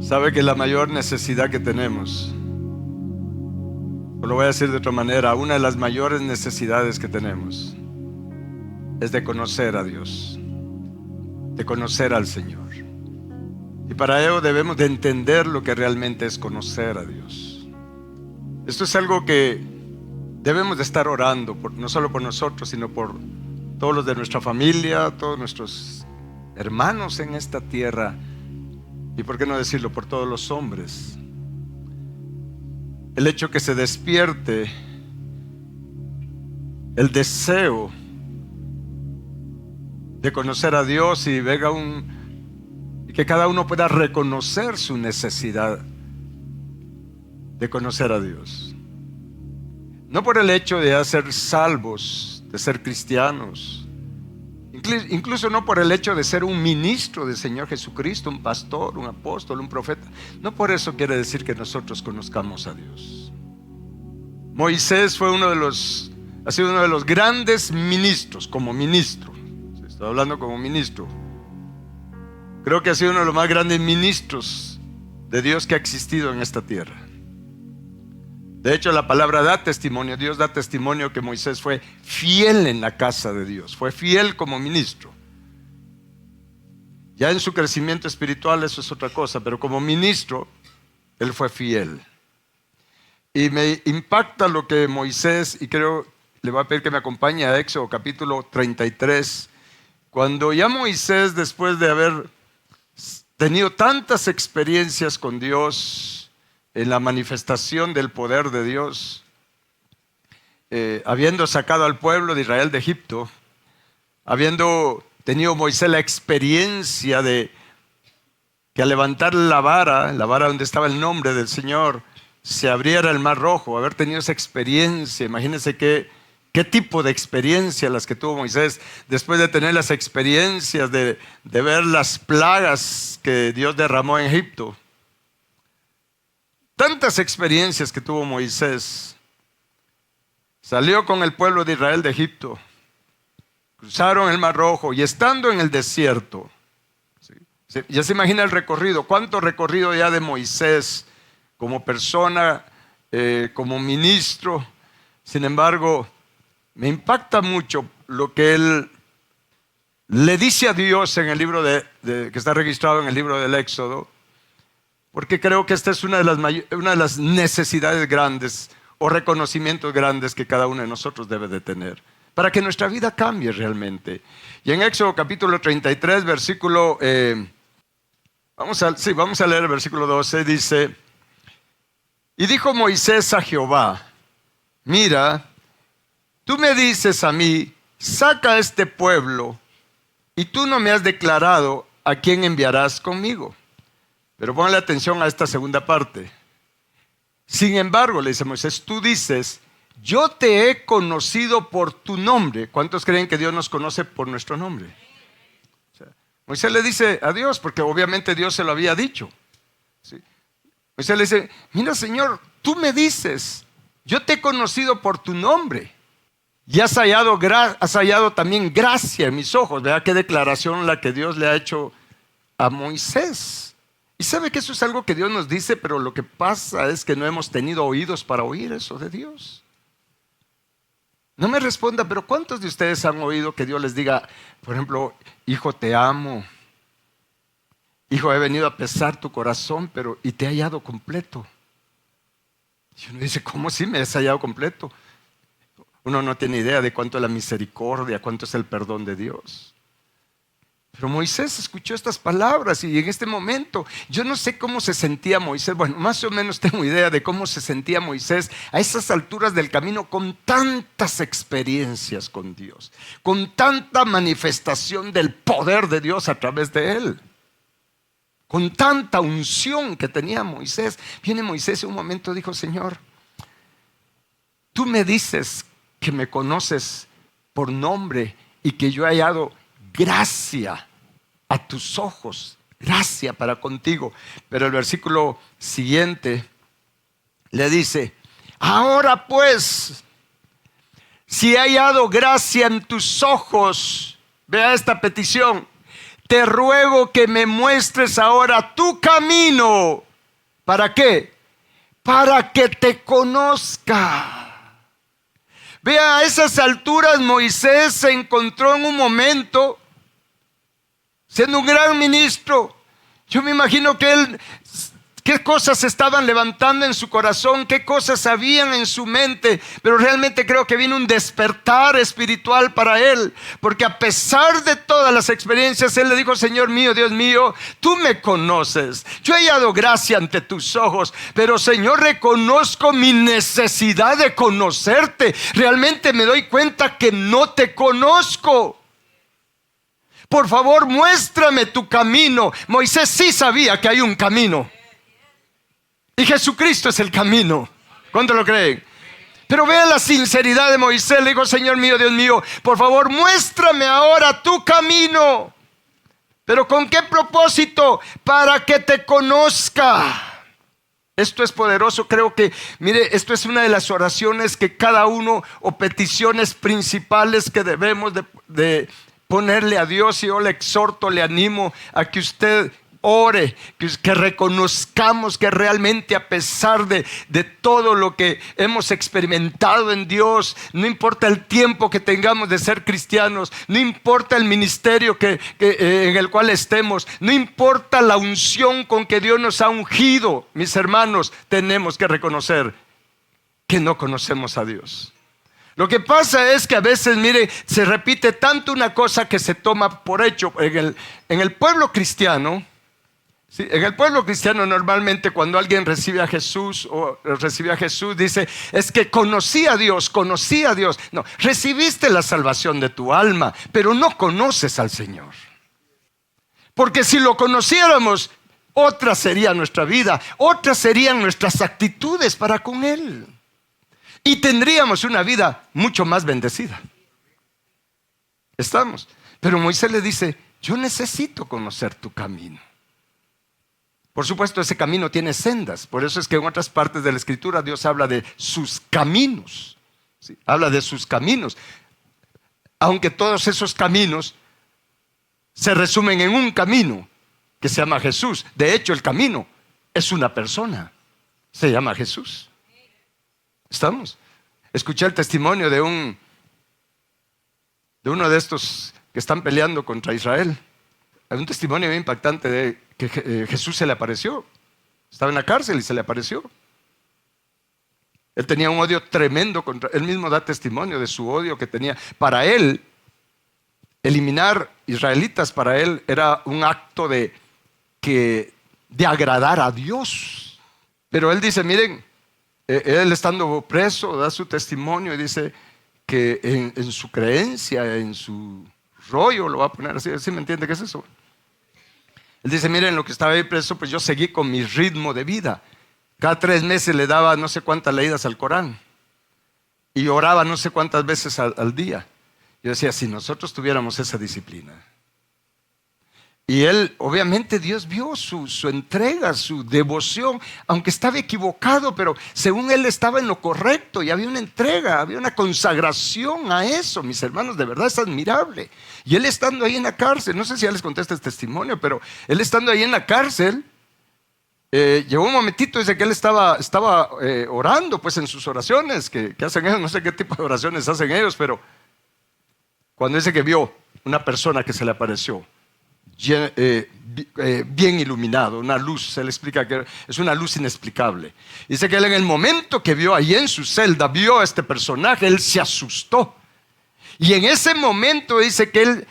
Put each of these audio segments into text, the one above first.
Sabe que la mayor necesidad que tenemos, o lo voy a decir de otra manera, una de las mayores necesidades que tenemos es de conocer a Dios, de conocer al Señor. Y para ello debemos de entender lo que realmente es conocer a Dios. Esto es algo que debemos de estar orando, no solo por nosotros, sino por todos los de nuestra familia, todos nuestros hermanos en esta tierra, y por qué no decirlo, por todos los hombres. El hecho que se despierte el deseo de conocer a Dios y que cada uno pueda reconocer su necesidad de conocer a Dios. No por el hecho de ser salvos, de ser cristianos, incluso no por el hecho de ser un ministro del Señor Jesucristo, un pastor, un apóstol, un profeta. No por eso quiere decir que nosotros conozcamos a Dios. Moisés ha sido uno de los grandes ministros, como ministro. Estoy hablando como ministro. Creo que ha sido uno de los más grandes ministros de Dios que ha existido en esta tierra. De hecho, la palabra da testimonio. Dios da testimonio que Moisés fue fiel en la casa de Dios. Fue fiel como ministro. Ya en su crecimiento espiritual eso es otra cosa, pero como ministro, él fue fiel. Y me impacta lo que Moisés, y creo, le voy a pedir que me acompañe a Éxodo capítulo 33, cuando ya Moisés, después de haber tenido tantas experiencias con Dios, en la manifestación del poder de Dios, habiendo sacado al pueblo de Israel de Egipto, habiendo tenido Moisés la experiencia de que al levantar la vara donde estaba el nombre del Señor, se abriera el mar rojo, haber tenido esa experiencia. Imagínense qué tipo de experiencia las que tuvo Moisés, después de tener las experiencias de ver las plagas que Dios derramó en Egipto. Tantas experiencias que tuvo Moisés. Salió con el pueblo de Israel de Egipto, cruzaron el Mar Rojo y estando en el desierto, ¿sí? Ya se imagina el recorrido, cuánto recorrido ya de Moisés como persona, como ministro. Sin embargo, me impacta mucho lo que él le dice a Dios en el libro que está registrado en el libro del Éxodo. Porque creo que esta es una de las necesidades grandes o reconocimientos grandes que cada uno de nosotros debe de tener para que nuestra vida cambie realmente. Y en Éxodo capítulo 33, versículo, vamos a leer el versículo 12, dice: y dijo Moisés a Jehová, mira, tú me dices a mí, saca a este pueblo, y tú no me has declarado a quién enviarás conmigo. Pero ponle atención a esta segunda parte. Sin embargo, le dice Moisés, tú dices, yo te he conocido por tu nombre. ¿Cuántos creen que Dios nos conoce por nuestro nombre? O sea, Moisés le dice a Dios, porque obviamente Dios se lo había dicho. ¿Sí? Moisés le dice, mira Señor, tú me dices, yo te he conocido por tu nombre. Y has hallado también gracia en mis ojos. Vea qué declaración la que Dios le ha hecho a Moisés. Y sabe que eso es algo que Dios nos dice, pero lo que pasa es que no hemos tenido oídos para oír eso de Dios. No me responda, pero ¿cuántos de ustedes han oído que Dios les diga, por ejemplo, hijo, te amo? Hijo, he venido a pesar tu corazón, y te he hallado completo. Y uno dice, ¿cómo si me has hallado completo? Uno no tiene idea de cuánto es la misericordia, cuánto es el perdón de Dios. Pero Moisés escuchó estas palabras y en este momento, yo no sé cómo se sentía Moisés. Bueno, más o menos tengo idea de cómo se sentía Moisés a esas alturas del camino con tantas experiencias con Dios, con tanta manifestación del poder de Dios a través de él, con tanta unción que tenía Moisés. Viene Moisés y un momento dijo, Señor, tú me dices que me conoces por nombre y que yo he hallado gracia a tus ojos, gracia para contigo. Pero el versículo siguiente le dice, ahora pues, si he hallado gracia en tus ojos, vea esta petición, te ruego que me muestres ahora tu camino. ¿Para qué? Para que te conozca. Vea, a esas alturas Moisés se encontró en un momento, siendo un gran ministro. Yo me imagino que él, qué cosas estaban levantando en su corazón, qué cosas habían en su mente, pero realmente creo que vino un despertar espiritual para él, porque a pesar de todas las experiencias, él le dijo: Señor mío, Dios mío, tú me conoces, yo he hallado gracia ante tus ojos, pero Señor, reconozco mi necesidad de conocerte. Realmente me doy cuenta que no te conozco. Por favor, muéstrame tu camino. Moisés sí sabía que hay un camino. Y Jesucristo es el camino. ¿Cuánto lo creen? Pero vean la sinceridad de Moisés. Le dijo: Señor mío, Dios mío, por favor, muéstrame ahora tu camino. ¿Pero con qué propósito? Para que te conozca. Esto es poderoso. Creo que, mire, esto es una de las oraciones que cada uno, o peticiones principales que debemos de ponerle a Dios. Y yo le exhorto, le animo a que usted ore, que reconozcamos que realmente, a pesar de todo lo que hemos experimentado en Dios, no importa el tiempo que tengamos de ser cristianos, no importa el ministerio en el cual estemos, no importa la unción con que Dios nos ha ungido, mis hermanos, tenemos que reconocer que no conocemos a Dios. Lo que pasa es que a veces, mire, se repite tanto una cosa que se toma por hecho. En el pueblo cristiano, sí, en el pueblo cristiano normalmente cuando alguien recibe a Jesús o recibe a Jesús, dice: es que conocí a Dios, conocí a Dios. No, recibiste la salvación de tu alma, pero no conoces al Señor. Porque si lo conociéramos, otra sería nuestra vida, otras serían nuestras actitudes para con Él. Y tendríamos una vida mucho más bendecida. ¿Estamos? Pero Moisés le dice: yo necesito conocer tu camino. Por supuesto, ese camino tiene sendas. Por eso es que en otras partes de la Escritura Dios habla de sus caminos. ¿Sí? Habla de sus caminos. Aunque todos esos caminos se resumen en un camino que se llama Jesús. De hecho, el camino es una persona. Se llama Jesús. ¿Estamos? Escuché el testimonio de uno de estos que están peleando contra Israel. Hay un testimonio muy impactante de que Jesús se le apareció. Estaba en la cárcel y se le apareció. Él tenía un odio tremendo contra él. Mismo da testimonio de su odio que tenía. Para él, eliminar israelitas para él era un acto de agradar a Dios. Pero él dice: miren, él estando preso da su testimonio y dice que en su creencia, en su rollo, lo va a poner así, ¿sí me entiende qué es eso? Él dice: miren, lo que estaba ahí preso, pues yo seguí con mi ritmo de vida. Cada 3 meses le daba no sé cuántas leídas al Corán y oraba no sé cuántas veces al día. Yo decía: si nosotros tuviéramos esa disciplina. Y él, obviamente Dios vio su entrega, su devoción, aunque estaba equivocado, pero según él estaba en lo correcto y había una entrega, había una consagración a eso, mis hermanos, de verdad es admirable. Y él estando ahí en la cárcel, no sé si ya les conté este testimonio, pero él estando ahí en la cárcel, llegó un momentito, dice que él estaba orando pues en sus oraciones, que hacen ellos, no sé qué tipo de oraciones hacen ellos, pero cuando dice que vio una persona que se le apareció, bien iluminado, una luz, se le explica que es una luz inexplicable. Dice que él, en el momento que vio ahí en su celda, vio a este personaje, él se asustó. Y en ese momento dice que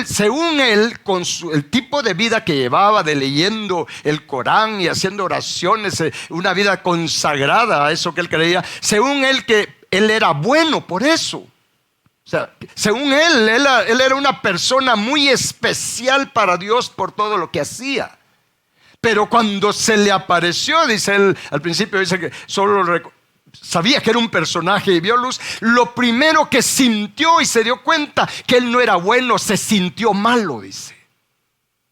según él, con el tipo de vida que llevaba, de leyendo el Corán y haciendo oraciones, una vida consagrada a eso que él creía, según él, que él era bueno por eso. O sea, según él era una persona muy especial para Dios por todo lo que hacía. Pero cuando se le apareció, dice él, al principio dice que solo sabía que era un personaje y vio luz. Lo primero que sintió y se dio cuenta que él no era bueno, se sintió malo, dice.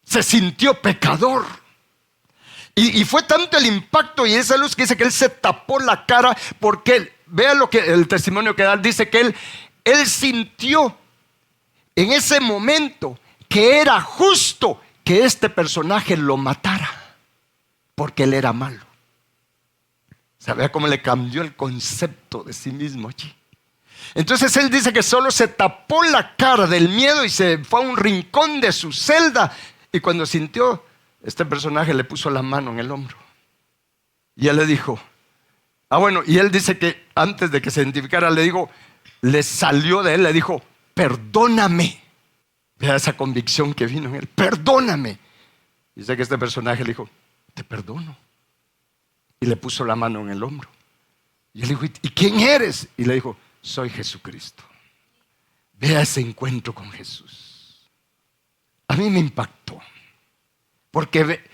Se sintió pecador. Y fue tanto el impacto y esa luz que dice que él se tapó la cara porque vea lo que el testimonio que da, dice que él sintió en ese momento que era justo que este personaje lo matara, porque él era malo. ¿Sabía cómo le cambió el concepto de sí mismo allí? Entonces él dice que solo se tapó la cara del miedo y se fue a un rincón de su celda. Y cuando sintió, este personaje le puso la mano en el hombro. Y él le dijo, y él dice que antes de que se identificara, le salió de él, le dijo, perdóname. Vea esa convicción que vino en él, perdóname. Dice que este personaje le dijo, te perdono. Y le puso la mano en el hombro. Y él dijo, ¿y quién eres? Y le dijo, soy Jesucristo. Vea ese encuentro con Jesús. A mí me impactó, porque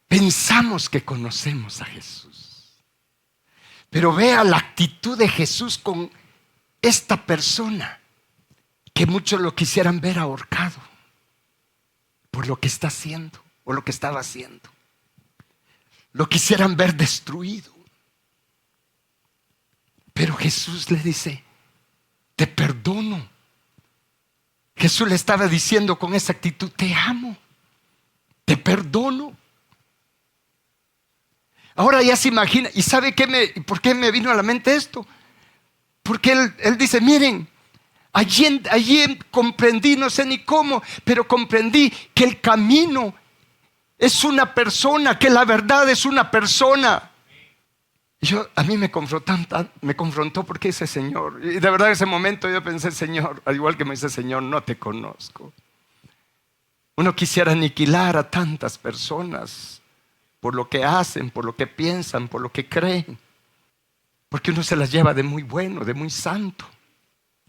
pensamos que conocemos a Jesús, pero vea la actitud de Jesús con esta persona, que muchos lo quisieran ver ahorcado por lo que está haciendo o lo que estaba haciendo. Lo quisieran ver destruido. Pero Jesús le dice, te perdono. Jesús le estaba diciendo con esa actitud, te amo, te perdono. Ahora ya se imagina, ¿y sabe por qué me vino a la mente esto? Porque él dice, miren, allí comprendí, no sé ni cómo, pero comprendí que el camino es una persona, que la verdad es una persona. A mí me confrontó porque ese Señor, y de verdad en ese momento yo pensé, Señor, al igual que me dice, Señor, no te conozco. Uno quisiera aniquilar a tantas personas por lo que hacen, por lo que piensan, por lo que creen, porque uno se las lleva de muy bueno, de muy santo.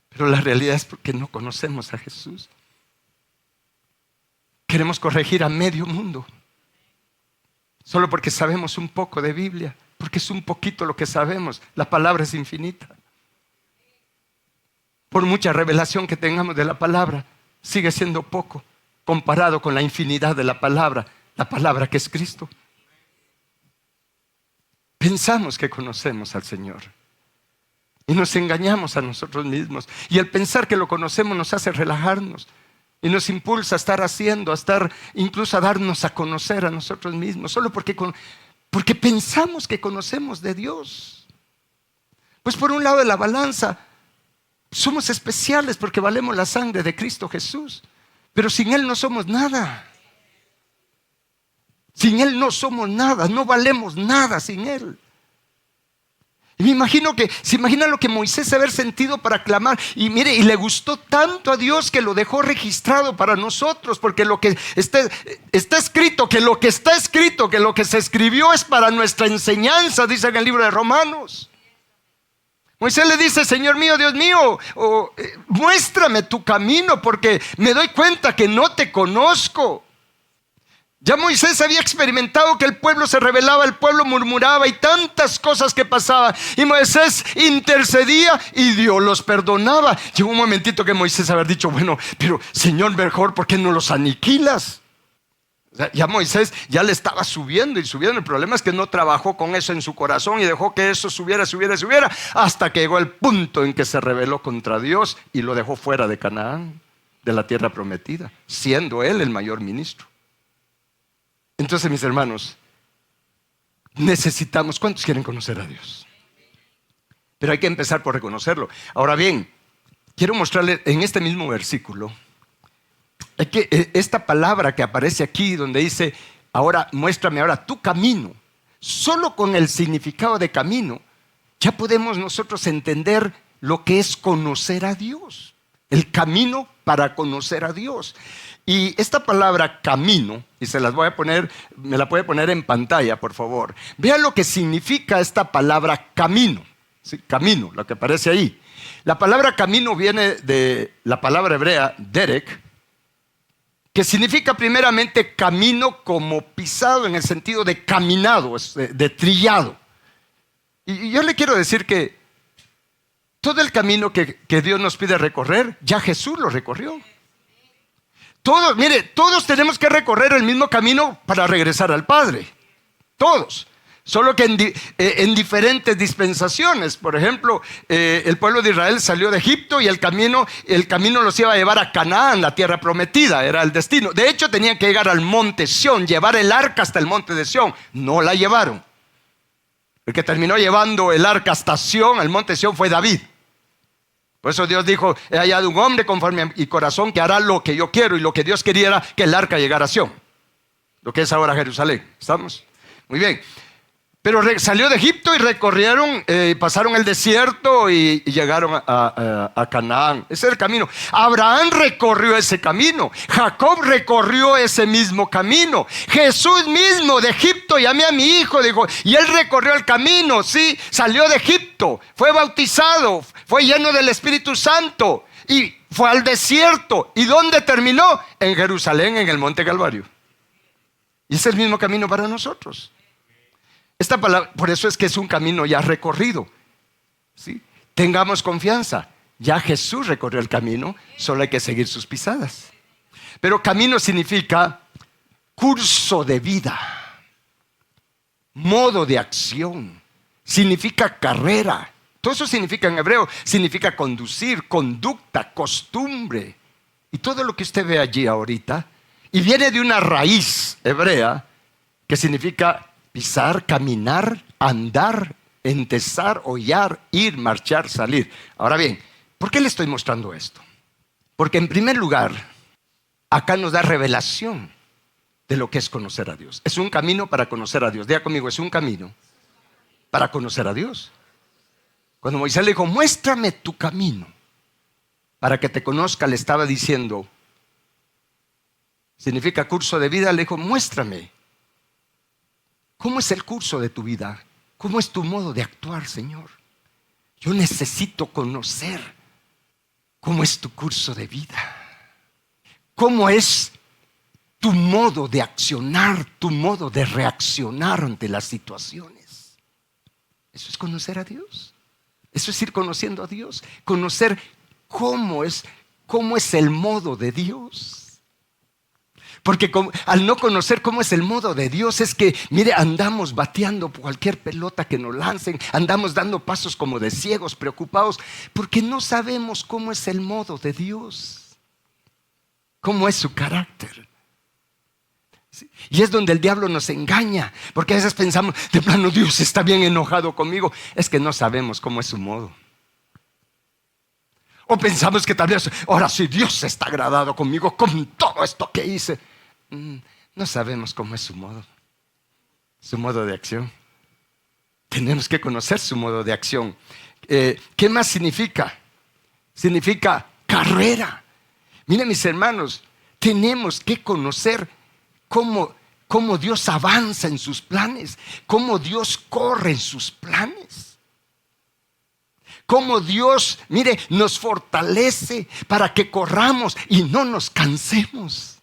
Pero la realidad es porque no conocemos a Jesús. Queremos corregir a medio mundo solo porque sabemos un poco de Biblia, porque es un poquito lo que sabemos. La palabra es infinita. Por mucha revelación que tengamos de la palabra, sigue siendo poco comparado con la infinidad de la palabra que es Cristo. Pensamos que conocemos al Señor y nos engañamos a nosotros mismos. Y el pensar que lo conocemos nos hace relajarnos y nos impulsa a estar haciendo, incluso a darnos a conocer a nosotros mismos, solo porque pensamos que conocemos de Dios. Pues por un lado de la balanza, somos especiales porque valemos la sangre de Cristo Jesús, pero sin Él no somos nada. Sin Él no somos nada, no valemos nada sin Él. Y me imagino se imagina lo que Moisés haber sentido para clamar. Y mire, y le gustó tanto a Dios que lo dejó registrado para nosotros, porque lo que está escrito, que lo que se escribió es para nuestra enseñanza, dice en el libro de Romanos. Moisés le dice, Señor mío, Dios mío, muéstrame tu camino, porque me doy cuenta que no te conozco. Ya Moisés había experimentado que el pueblo se rebelaba, el pueblo murmuraba y tantas cosas que pasaban. Y Moisés intercedía y Dios los perdonaba. Llegó un momentito que Moisés había dicho, bueno, pero Señor, mejor, ¿por qué no los aniquilas? O sea, ya Moisés ya le estaba subiendo y subiendo. El problema es que no trabajó con eso en su corazón y dejó que eso subiera, hasta que llegó el punto en que se rebeló contra Dios y lo dejó fuera de Canaán, de la tierra prometida, siendo él el mayor ministro. Entonces, mis hermanos, necesitamos, ¿cuántos quieren conocer a Dios? Pero hay que empezar por reconocerlo. Ahora bien, quiero mostrarles en este mismo versículo, esta palabra que aparece aquí donde dice, muéstrame ahora tu camino. Solo con el significado de camino, ya podemos nosotros entender lo que es conocer a Dios. El camino para conocer a Dios. Y esta palabra camino, y me la puede poner en pantalla, por favor. Vean lo que significa esta palabra camino. ¿Sí? Camino, lo que aparece ahí. La palabra camino viene de la palabra hebrea derek, que significa primeramente camino como pisado, en el sentido de caminado, de trillado. Y yo le quiero decir que todo el camino que Dios nos pide recorrer, ya Jesús lo recorrió. Todos tenemos que recorrer el mismo camino para regresar al Padre. Todos. Solo que en diferentes dispensaciones. Por ejemplo, el pueblo de Israel salió de Egipto y el camino los iba a llevar a Canaán, la tierra prometida, era el destino. De hecho, tenían que llegar al monte Sión, llevar el arca hasta el monte de Sión. No la llevaron. El que terminó llevando el arca hasta Sión, al monte Sión, fue David. Por eso Dios dijo: he hallado un hombre conforme a mi corazón que hará lo que yo quiero. Y lo que Dios quería era que el arca llegara a Sión, lo que es ahora Jerusalén. ¿Estamos? Muy bien. Pero salió de Egipto y recorrieron, pasaron el desierto y llegaron a Canaán. Ese es el camino. Abraham recorrió ese camino. Jacob recorrió ese mismo camino. Jesús mismo de Egipto: llamé a mi hijo, dijo. Y él recorrió el camino, sí. Salió de Egipto, fue bautizado, fue lleno del Espíritu Santo y fue al desierto. ¿Y dónde terminó? En Jerusalén, en el Monte Calvario. Y es el mismo camino para nosotros. Esta palabra, por eso es que es un camino ya recorrido, ¿sí? Tengamos confianza. Ya Jesús recorrió el camino, solo hay que seguir sus pisadas. Pero camino significa curso de vida, modo de acción, significa carrera. Todo eso significa en hebreo, significa conducir, conducta, costumbre. Y todo lo que usted ve allí ahorita, y viene de una raíz hebrea que significa pisar, caminar, andar, entesar, hollar, ir, marchar, salir. Ahora bien, ¿por qué le estoy mostrando esto? Porque en primer lugar, acá nos da revelación de lo que es conocer a Dios. Es un camino para conocer a Dios. Diga conmigo: es un camino para conocer a Dios. Cuando Moisés le dijo: muéstrame tu camino para que te conozca, le estaba diciendo, significa curso de vida. Le dijo: muéstrame. ¿Cómo es el curso de tu vida? ¿Cómo es tu modo de actuar, Señor? Yo necesito conocer cómo es tu curso de vida. ¿Cómo es tu modo de accionar, tu modo de reaccionar ante las situaciones? Eso es conocer a Dios. Eso es ir conociendo a Dios. Conocer cómo es el modo de Dios. Porque al no conocer cómo es el modo de Dios, es que, mire, andamos bateando cualquier pelota que nos lancen, andamos dando pasos como de ciegos, preocupados, porque no sabemos cómo es el modo de Dios, cómo es su carácter. ¿Sí? Y es donde el diablo nos engaña, porque a veces pensamos: de plano Dios está bien enojado conmigo. Es que no sabemos cómo es su modo. O pensamos que tal vez, ahora sí, Dios está agradado conmigo con todo esto que hice. No sabemos cómo es su modo de acción. Tenemos que conocer su modo de acción. ¿Qué más significa? Significa carrera. Miren, mis hermanos, tenemos que conocer cómo Dios avanza en sus planes, cómo Dios corre en sus planes. Cómo Dios, mire, nos fortalece para que corramos y no nos cansemos.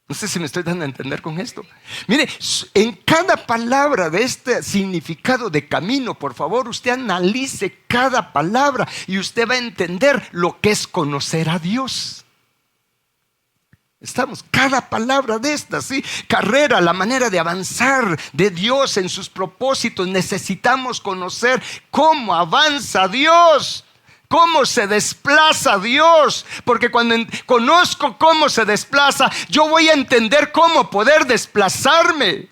No sé si me estoy dando a entender con esto. Mire, en cada palabra de este significado de camino, por favor, usted analice cada palabra y usted va a entender lo que es conocer a Dios. Estamos, cada palabra de estas, ¿sí? Carrera, la manera de avanzar de Dios en sus propósitos. Necesitamos conocer cómo avanza Dios, cómo se desplaza Dios. Porque cuando conozco cómo se desplaza, yo voy a entender cómo poder desplazarme.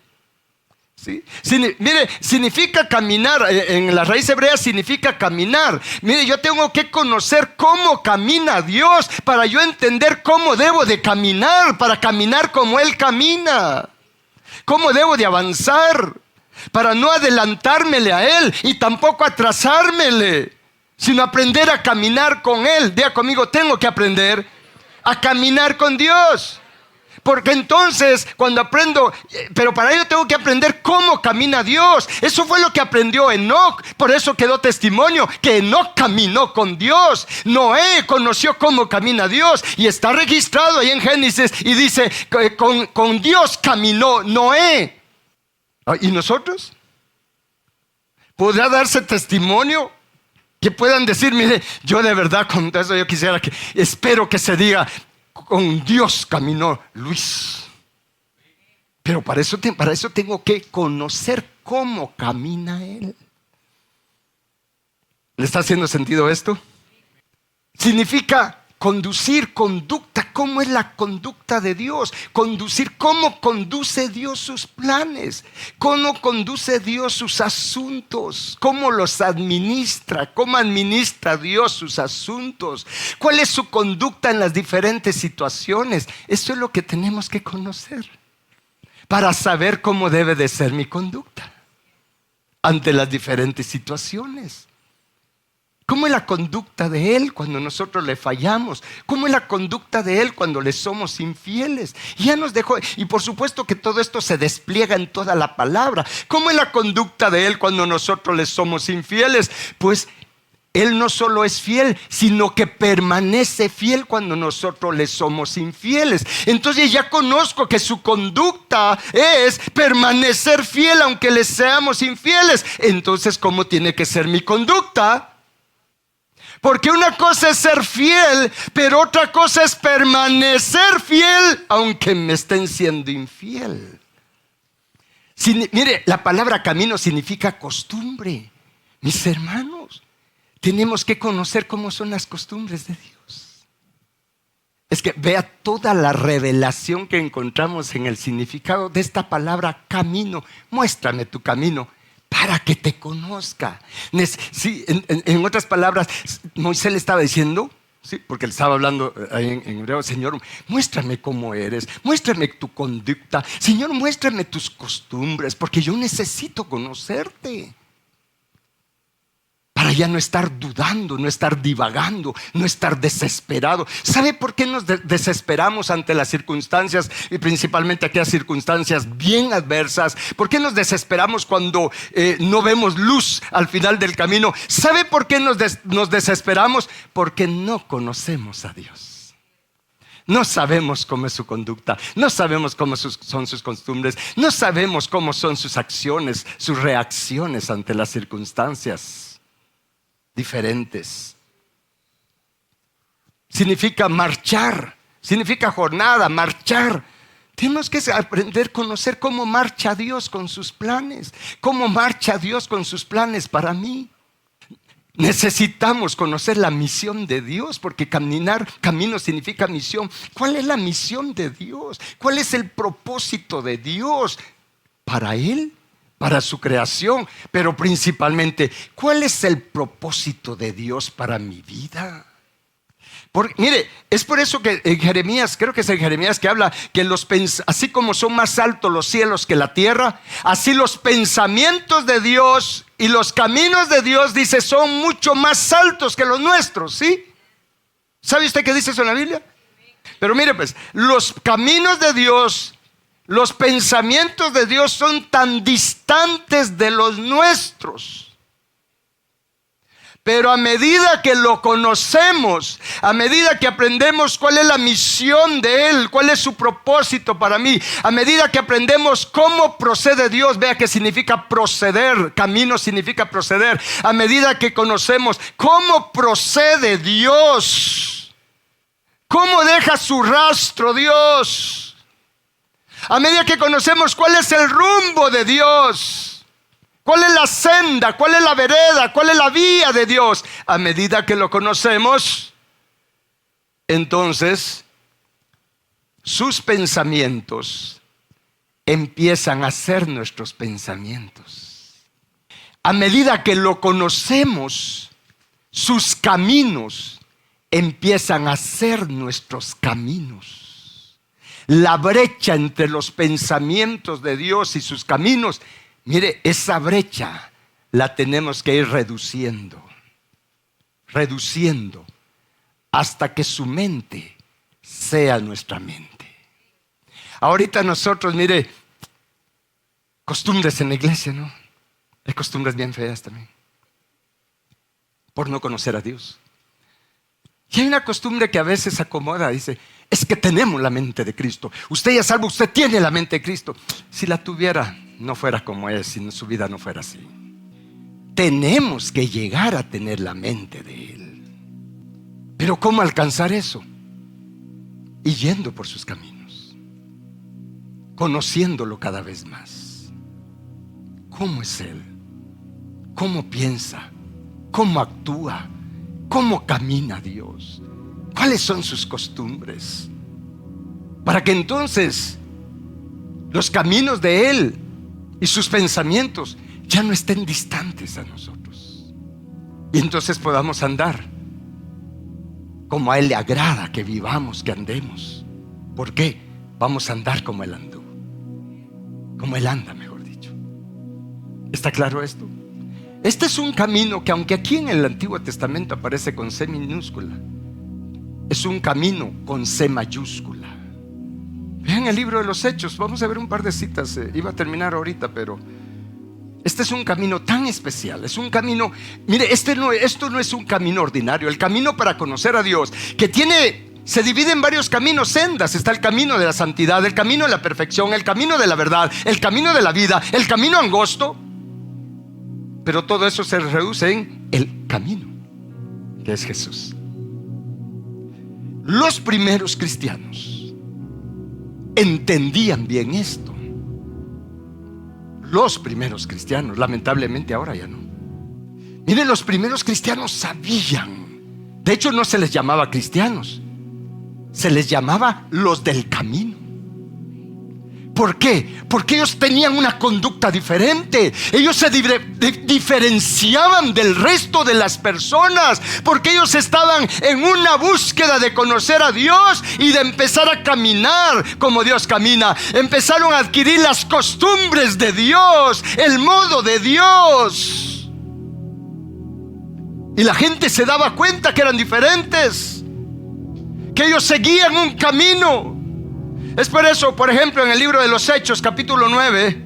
¿Sí? Mire, significa caminar. En la raíz hebrea significa caminar. Mire, yo tengo que conocer cómo camina Dios para yo entender cómo debo de caminar, para caminar como Él camina. Cómo debo de avanzar para no adelantármele a Él y tampoco atrasármele, sino aprender a caminar con Él. Diga conmigo: tengo que aprender a caminar con Dios. Porque entonces cuando aprendo, pero para ello tengo que aprender cómo camina Dios. Eso fue lo que aprendió Enoc. Por eso quedó testimonio que Enoc caminó con Dios. Noé conoció cómo camina Dios y está registrado ahí en Génesis y dice: con Dios caminó Noé. ¿Y nosotros? ¿Podrá darse testimonio? Que puedan decir: mire, yo de verdad con eso yo quisiera que, espero que se diga: con Dios caminó Luis. Pero para eso tengo que conocer cómo camina Él. ¿Le está haciendo sentido esto? Significa conducir, conducta. ¿Cómo es la conducta de Dios? Conducir, ¿cómo conduce Dios sus planes? ¿Cómo conduce Dios sus asuntos? ¿Cómo los administra? ¿Cómo administra Dios sus asuntos? ¿Cuál es su conducta en las diferentes situaciones? Eso es lo que tenemos que conocer para saber cómo debe de ser mi conducta ante las diferentes situaciones. ¿Cómo es la conducta de Él cuando nosotros le fallamos? ¿Cómo es la conducta de Él cuando le somos infieles? Y ya nos dejó, y por supuesto que todo esto se despliega en toda la palabra. ¿Cómo es la conducta de Él cuando nosotros le somos infieles? Pues Él no solo es fiel, sino que permanece fiel cuando nosotros le somos infieles. Entonces ya conozco que su conducta es permanecer fiel aunque le seamos infieles. Entonces, ¿cómo tiene que ser mi conducta? Porque una cosa es ser fiel, pero otra cosa es permanecer fiel aunque me estén siendo infiel. Mire, la palabra camino significa costumbre. Mis hermanos, tenemos que conocer cómo son las costumbres de Dios. Es que vea toda la revelación que encontramos en el significado de esta palabra camino. Muéstrame tu camino para que te conozca. Sí, en otras palabras, Moisés le estaba diciendo, sí, porque él estaba hablando en hebreo: Señor, muéstrame cómo eres, muéstrame tu conducta, Señor, muéstrame tus costumbres, porque yo necesito conocerte. Para ya no estar dudando, no estar divagando, no estar desesperado. ¿Sabe por qué nos desesperamos ante las circunstancias, y principalmente aquellas circunstancias bien adversas? ¿Por qué nos desesperamos cuando no vemos luz al final del camino? ¿Sabe por qué nos desesperamos? Porque no conocemos a Dios. No sabemos cómo es su conducta, no sabemos cómo son sus costumbres, no sabemos cómo son sus acciones, sus reacciones ante las circunstancias diferentes. Significa marchar, significa jornada, marchar. Tenemos que aprender a conocer cómo marcha Dios con sus planes, cómo marcha Dios con sus planes para mí. Necesitamos conocer la misión de Dios, porque camino significa misión. ¿Cuál es la misión de Dios? ¿Cuál es el propósito de Dios para Él? Para su creación, pero principalmente, ¿cuál es el propósito de Dios para mi vida? Mire, es por eso que en Jeremías, creo que es en Jeremías que habla que así como son más altos los cielos que la tierra, así los pensamientos de Dios y los caminos de Dios, dice, son mucho más altos que los nuestros, ¿sí? ¿Sabe usted qué dice eso en la Biblia? Pero mire pues, los caminos de Dios, los pensamientos de Dios son tan distantes de los nuestros. Pero a medida que lo conocemos, a medida que aprendemos cuál es la misión de Él, cuál es su propósito para mí, a medida que aprendemos cómo procede Dios, vea que significa proceder, camino significa proceder. A medida que conocemos cómo procede Dios, cómo deja su rastro Dios, a medida que conocemos cuál es el rumbo de Dios, cuál es la senda, cuál es la vereda, cuál es la vía de Dios, a medida que lo conocemos, entonces sus pensamientos empiezan a ser nuestros pensamientos. A medida que lo conocemos, sus caminos empiezan a ser nuestros caminos. La brecha entre los pensamientos de Dios y sus caminos, mire, esa brecha la tenemos que ir reduciendo hasta que su mente sea nuestra mente. Ahorita nosotros, mire, costumbres en la iglesia, ¿no? Hay costumbres bien feas también, por no conocer a Dios. Y hay una costumbre que a veces acomoda, dice: es que tenemos la mente de Cristo. Usted ya es salvo, usted tiene la mente de Cristo. Si la tuviera, no fuera como es, si su vida no fuera así. Tenemos que llegar a tener la mente de Él. Pero ¿cómo alcanzar eso? Y yendo por sus caminos, conociéndolo cada vez más, cómo es Él, cómo piensa, cómo actúa, cómo camina Dios, cuáles son sus costumbres, para que entonces los caminos de Él y sus pensamientos ya no estén distantes a nosotros, y entonces podamos andar como a Él le agrada que vivamos, que andemos. ¿Por qué? Vamos a andar como Él andó, como Él anda, mejor dicho. ¿Está claro esto? Este es un camino que, aunque aquí en el Antiguo Testamento aparece con C minúscula, es un camino con C mayúscula. Vean el libro de los Hechos, vamos a ver un par de citas, iba a terminar ahorita, pero este es un camino tan especial, es un camino, mire, esto no es un camino ordinario. El camino para conocer a Dios, se divide en varios caminos, sendas. Está el camino de la santidad, el camino de la perfección, el camino de la verdad, el camino de la vida, el camino angosto. Pero todo eso se reduce en el camino, que es Jesús. Los primeros cristianos entendían bien esto. Los primeros cristianos, lamentablemente ahora ya no. Miren, los primeros cristianos sabían. De hecho, no se les llamaba cristianos, se les llamaba los del camino. ¿Por qué? Porque ellos tenían una conducta diferente. Ellos se diferenciaban del resto de las personas, porque ellos estaban en una búsqueda de conocer a Dios y de empezar a caminar como Dios camina. Empezaron a adquirir las costumbres de Dios, el modo de Dios. Y la gente se daba cuenta que eran diferentes, que ellos seguían un camino. Es por eso, por ejemplo, en el libro de los Hechos, capítulo 9,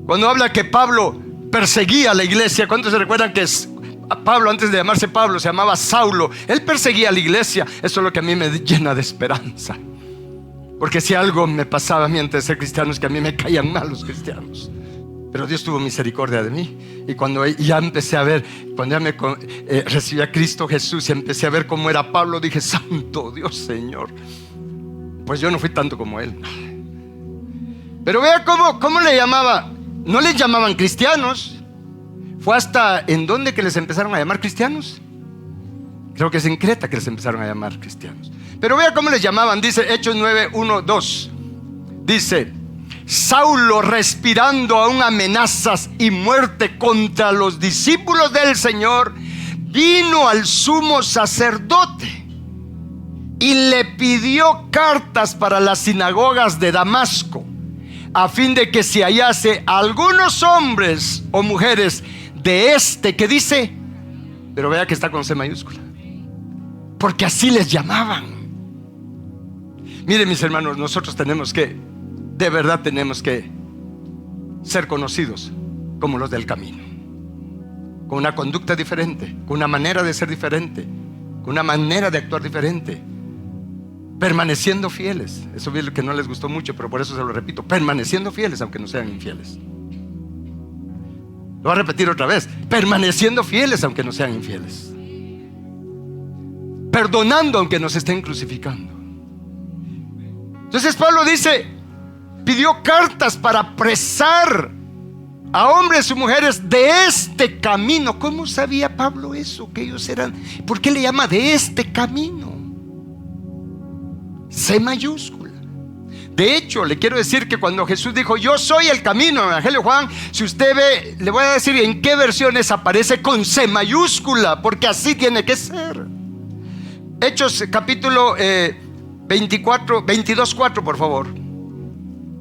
cuando habla que Pablo perseguía a la iglesia. ¿Cuántos se recuerdan que Pablo, antes de llamarse Pablo, se llamaba Saulo? Él perseguía a la iglesia. Eso es lo que a mí me llena de esperanza, porque si algo me pasaba a mí antes de ser cristiano, es que a mí me caían mal los cristianos. Pero Dios tuvo misericordia de mí. Y cuando ya empecé a ver, cuando ya recibí a Cristo Jesús y empecé a ver cómo era Pablo, dije: santo Dios, Señor. Pues yo no fui tanto como él. Pero vea cómo le llamaba. No les llamaban cristianos. Fue hasta en donde que les empezaron a llamar cristianos. Creo que es en Creta que les empezaron a llamar cristianos. Pero vea cómo les llamaban. Dice Hechos 9, 1, 2. Dice: Saulo, respirando aún amenazas y muerte contra los discípulos del Señor, vino al sumo sacerdote y le pidió cartas para las sinagogas de Damasco, a fin de que se hallase algunos hombres o mujeres de que dice, pero vea que está con C mayúscula, porque así les llamaban. Miren, mis hermanos, nosotros de verdad tenemos que ser conocidos como los del camino, con una conducta diferente, con una manera de ser diferente, con una manera de actuar diferente, permaneciendo fieles. Eso es lo que no les gustó mucho, pero por eso se lo repito: permaneciendo fieles aunque no sean infieles. Lo voy a repetir otra vez: permaneciendo fieles aunque no sean infieles, perdonando aunque nos estén crucificando. Entonces Pablo dice, pidió cartas para apresar a hombres y mujeres de este camino. ¿Cómo sabía Pablo eso? Que ellos eran. ¿Por qué le llama de este camino? C mayúscula. De hecho, le quiero decir que cuando Jesús dijo: yo soy el camino, en el Evangelio de Juan, si usted ve, le voy a decir en qué versiones aparece con C mayúscula, porque así tiene que ser. Hechos capítulo 22, 4, por favor.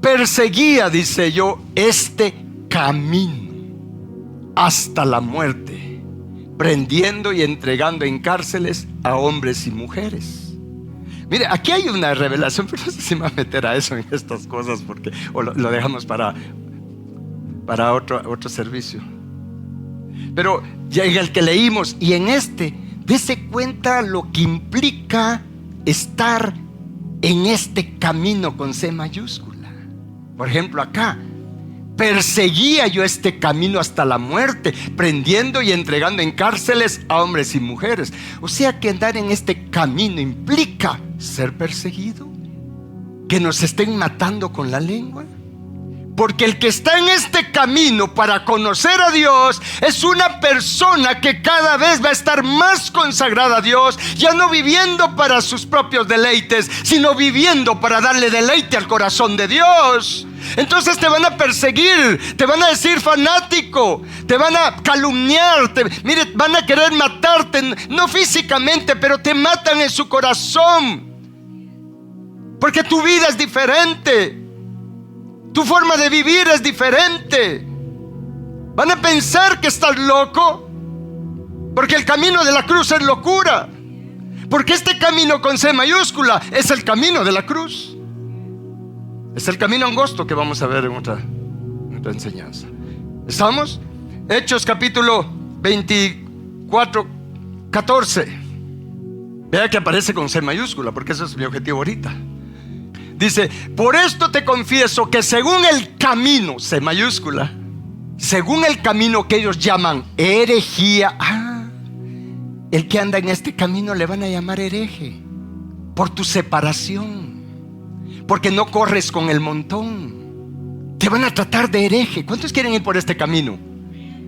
Perseguía, dice yo, este camino hasta la muerte, prendiendo y entregando en cárceles a hombres y mujeres. Mire, aquí hay una revelación, pero no sé si me va a meter a eso en estas cosas, porque o lo dejamos para otro servicio. Pero ya en el que leímos, y en dése cuenta lo que implica estar en este camino con C mayúscula. Por ejemplo, acá: perseguía yo este camino hasta la muerte, prendiendo y entregando en cárceles a hombres y mujeres. O sea que andar en este camino implica ser perseguido, que nos estén matando con la lengua, Porque el que está en este camino para conocer a Dios es una persona que cada vez va a estar más consagrada a Dios, ya no viviendo para sus propios deleites, sino viviendo para darle deleite al corazón de Dios. Entonces te van a perseguir, te van a decir fanático, te van a calumniar, mire, van a querer matarte, no físicamente, pero te matan en su corazón. Porque tu vida es diferente. Tu forma de vivir es diferente. Van a pensar que estás loco, porque el camino de la cruz es locura. Porque este camino con C mayúscula es el camino de la cruz. Es el camino angosto que vamos a ver en otra enseñanza. ¿Estamos? Hechos capítulo 24, 14. Vea que aparece con C mayúscula, porque ese es mi objetivo ahorita. Dice: por esto te confieso que según el camino, C mayúscula, según el camino que ellos llaman herejía. El que anda en este camino le van a llamar hereje por tu separación, porque no corres con el montón. Te van a tratar de hereje. ¿Cuántos quieren ir por este camino?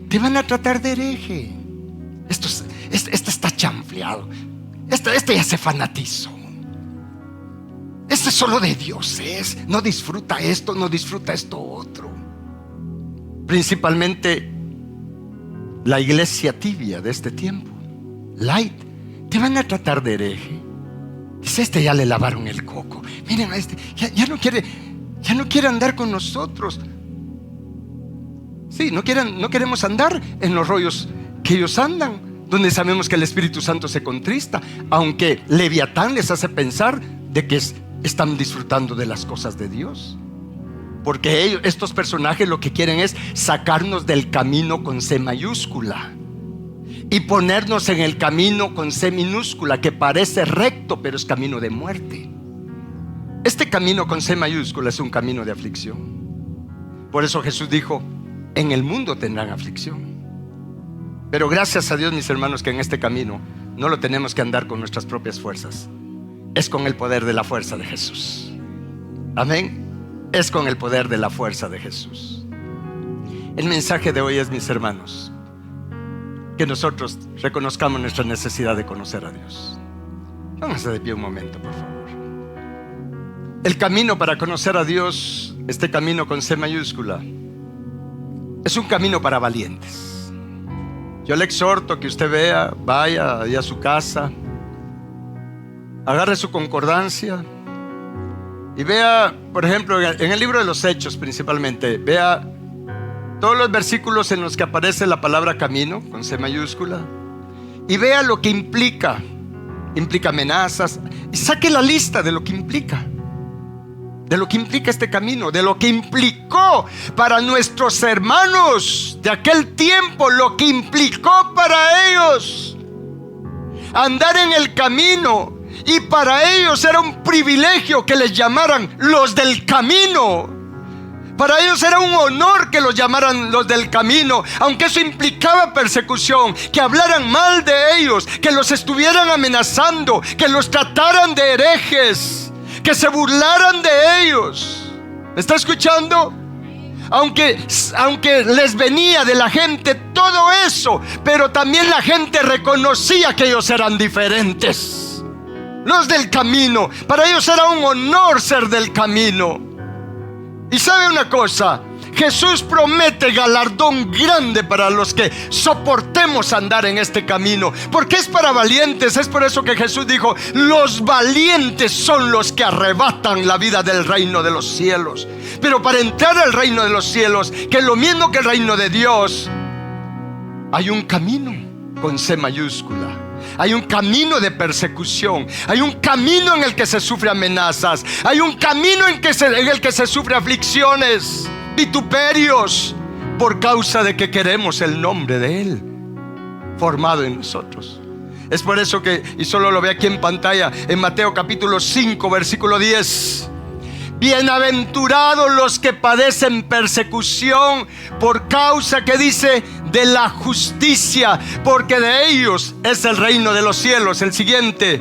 Te van a tratar de hereje. Este está chanfleado. Este ya se fanatizó. Este solo de Dios es. No disfruta esto, no disfruta esto otro. Principalmente la iglesia tibia de este tiempo, light, te van a tratar de hereje. Dice: este ya le lavaron el coco. Miren a este, ya no quiere andar con nosotros. Sí, no queremos andar en los rollos que ellos andan, donde sabemos que el Espíritu Santo se contrista, aunque Leviatán les hace pensar de que están disfrutando de las cosas de Dios. Porque estos personajes lo que quieren es sacarnos del camino con C mayúscula y ponernos en el camino con C minúscula, que parece recto pero es camino de muerte. Este camino con C mayúscula es un camino de aflicción. Por eso Jesús dijo: en el mundo tendrán aflicción. Pero gracias a Dios, mis hermanos, que en este camino no lo tenemos que andar con nuestras propias fuerzas. Es con el poder de la fuerza de Jesús. Amén. Es con el poder de la fuerza de Jesús. El mensaje de hoy es, mis hermanos, que nosotros reconozcamos nuestra necesidad de conocer a Dios. Pónganse de pie un momento, por favor. El camino para conocer a Dios, este camino con C mayúscula, es un camino para valientes. Yo le exhorto que usted vaya ahí a su casa, agarre su concordancia y vea, por ejemplo, en el libro de los Hechos principalmente, vea todos los versículos en los que aparece la palabra camino con C mayúscula, y vea lo que implica amenazas, y saque la lista de lo que implica este camino, de lo que implicó para nuestros hermanos de aquel tiempo, lo que implicó para ellos andar en el camino. Y para ellos era un privilegio que les llamaran los del camino. Para ellos era un honor que los llamaran los del camino, aunque eso implicaba persecución, que hablaran mal de ellos, que los estuvieran amenazando, que los trataran de herejes, que se burlaran de ellos. ¿Me está escuchando? Aunque les venía de la gente todo eso, pero también la gente reconocía que ellos eran diferentes. Los del camino, para ellos era un honor ser del camino. Y sabe una cosa, Jesús promete galardón grande para los que soportemos andar en este camino, porque es para valientes. Es por eso que Jesús dijo: los valientes son los que arrebatan la vida del reino de los cielos. Pero para entrar al reino de los cielos, que es lo mismo que el reino de Dios, hay un camino con C mayúscula. Hay un camino de persecución. Hay un camino en el que se sufre amenazas. Hay un camino en el que se sufre aflicciones, vituperios, por causa de que queremos el nombre de Él formado en nosotros. Es por eso que, y solo lo ve aquí en pantalla, en Mateo capítulo 5 versículo 10: bienaventurados los que padecen persecución por causa, que dice, de la justicia, porque de ellos es el reino de los cielos. El siguiente: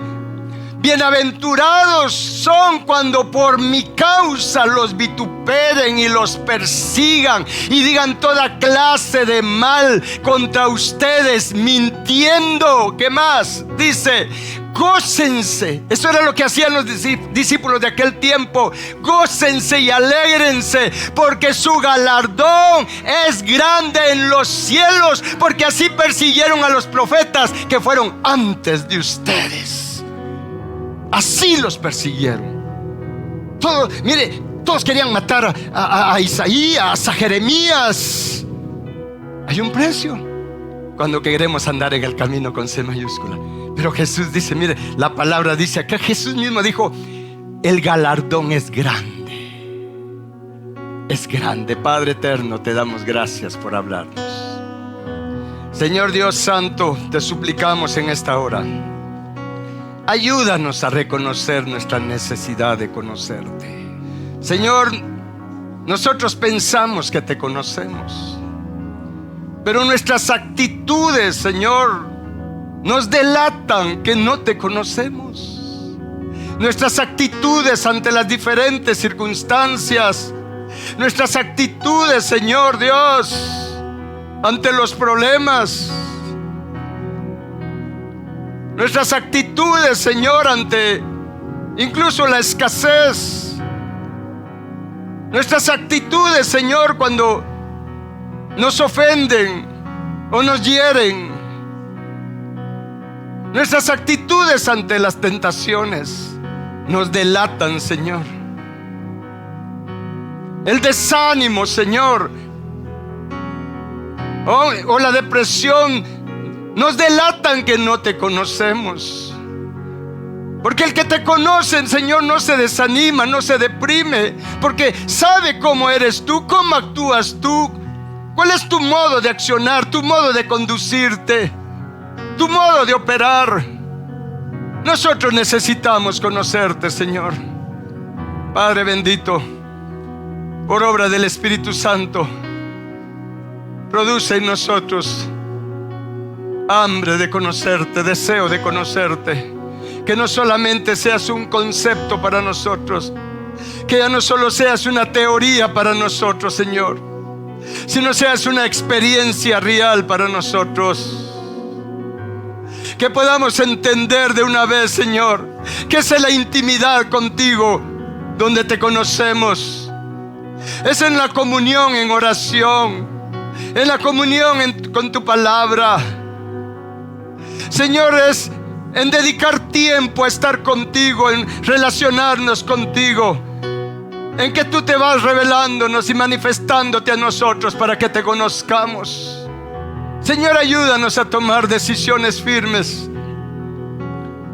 Bienaventurados son cuando por mi causa los vituperen y los persigan y digan toda clase de mal contra ustedes, mintiendo. ¿Qué más? Dice, gócense. Eso era lo que hacían los discípulos de aquel tiempo. Gócense y alégrense, porque su galardón es grande en los cielos, porque así persiguieron a los profetas que fueron antes de ustedes. Así los persiguieron. Todos querían matar a Isaías, a Jeremías. Hay un precio cuando queremos andar en el camino con C mayúscula. Pero Jesús dice, mire, la palabra dice acá, Jesús mismo dijo, el galardón es grande. Es grande. Padre eterno, te damos gracias por hablarnos. Señor Dios Santo, te suplicamos en esta hora, ayúdanos a reconocer nuestra necesidad de conocerte. Señor, nosotros pensamos que te conocemos, pero nuestras actitudes, Señor, nos delatan que no te conocemos. Nuestras actitudes ante las diferentes circunstancias, nuestras actitudes, Señor Dios, ante los problemas, nuestras actitudes, Señor, ante incluso la escasez. Nuestras actitudes, Señor, cuando nos ofenden o nos hieren. Nuestras actitudes ante las tentaciones nos delatan, Señor. El desánimo, Señor, o la depresión nos delatan que no te conocemos. Porque el que te conoce, Señor, no se desanima, no se deprime, porque sabe cómo eres tú, cómo actúas tú, cuál es tu modo de accionar, tu modo de conducirte, tu modo de operar. Nosotros necesitamos conocerte, Señor. Padre bendito, por obra del Espíritu Santo, produce en nosotros hambre de conocerte, deseo de conocerte. Que no solamente seas un concepto para nosotros, que ya no solo seas una teoría para nosotros, Señor, sino seas una experiencia real para nosotros. Que podamos entender de una vez, Señor, que es la intimidad contigo donde te conocemos. Es en la comunión en oración, en la comunión con tu palabra. Señor, es en dedicar tiempo a estar contigo, en relacionarnos contigo, en que tú te vas revelándonos y manifestándote a nosotros para que te conozcamos. Señor, ayúdanos a tomar decisiones firmes.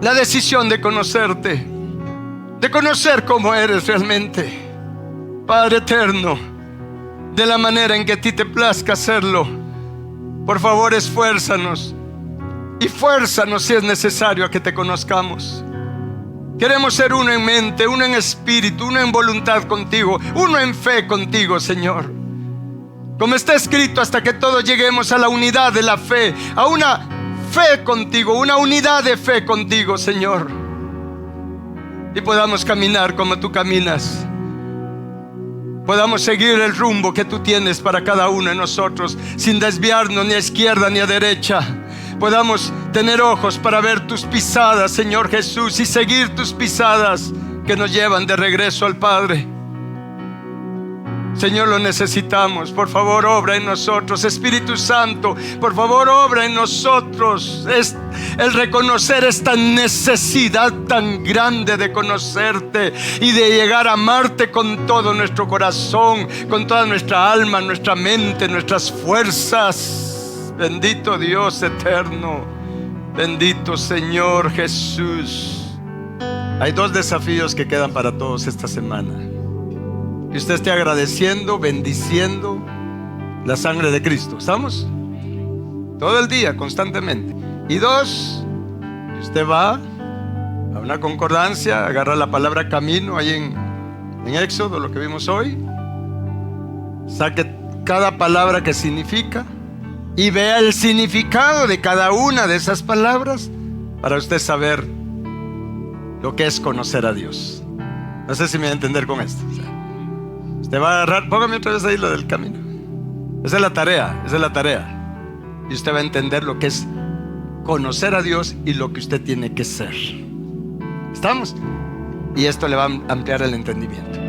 La decisión de conocerte, de conocer cómo eres realmente, Padre eterno, de la manera en que a ti te plazca hacerlo. Por favor, esfuérzanos y fuérzanos si es necesario a que te conozcamos. Queremos ser uno en mente, uno en espíritu, uno en voluntad contigo, uno en fe contigo, Señor. Como está escrito, hasta que todos lleguemos a la unidad de la fe, a una fe contigo, una unidad de fe contigo, Señor, y podamos caminar como tú caminas. Podamos seguir el rumbo que tú tienes para cada uno de nosotros, sin desviarnos ni a izquierda ni a derecha. Podamos tener ojos para ver tus pisadas, Señor Jesús, y seguir tus pisadas que nos llevan de regreso al Padre. Señor, lo necesitamos. Por favor, obra en nosotros. Espíritu Santo, por favor, obra en nosotros. Es el reconocer esta necesidad tan grande de conocerte y de llegar a amarte con todo nuestro corazón, con toda nuestra alma, nuestra mente, nuestras fuerzas. Bendito Dios eterno, bendito Señor Jesús. Hay dos desafíos que quedan para todos esta semana: que usted esté agradeciendo, bendiciendo la sangre de Cristo. ¿Estamos? Todo el día, constantemente. Y dos, que usted va a una concordancia, agarra la palabra camino ahí en Éxodo, lo que vimos hoy, saque cada palabra que significa y vea el significado de cada una de esas palabras para usted saber lo que es conocer a Dios. No sé si me va a entender con esto. Usted va a agarrar, póngame otra vez ahí lo del camino. Esa es la tarea, esa es la tarea. Y usted va a entender lo que es conocer a Dios y lo que usted tiene que ser. ¿Estamos? Y esto le va a ampliar el entendimiento.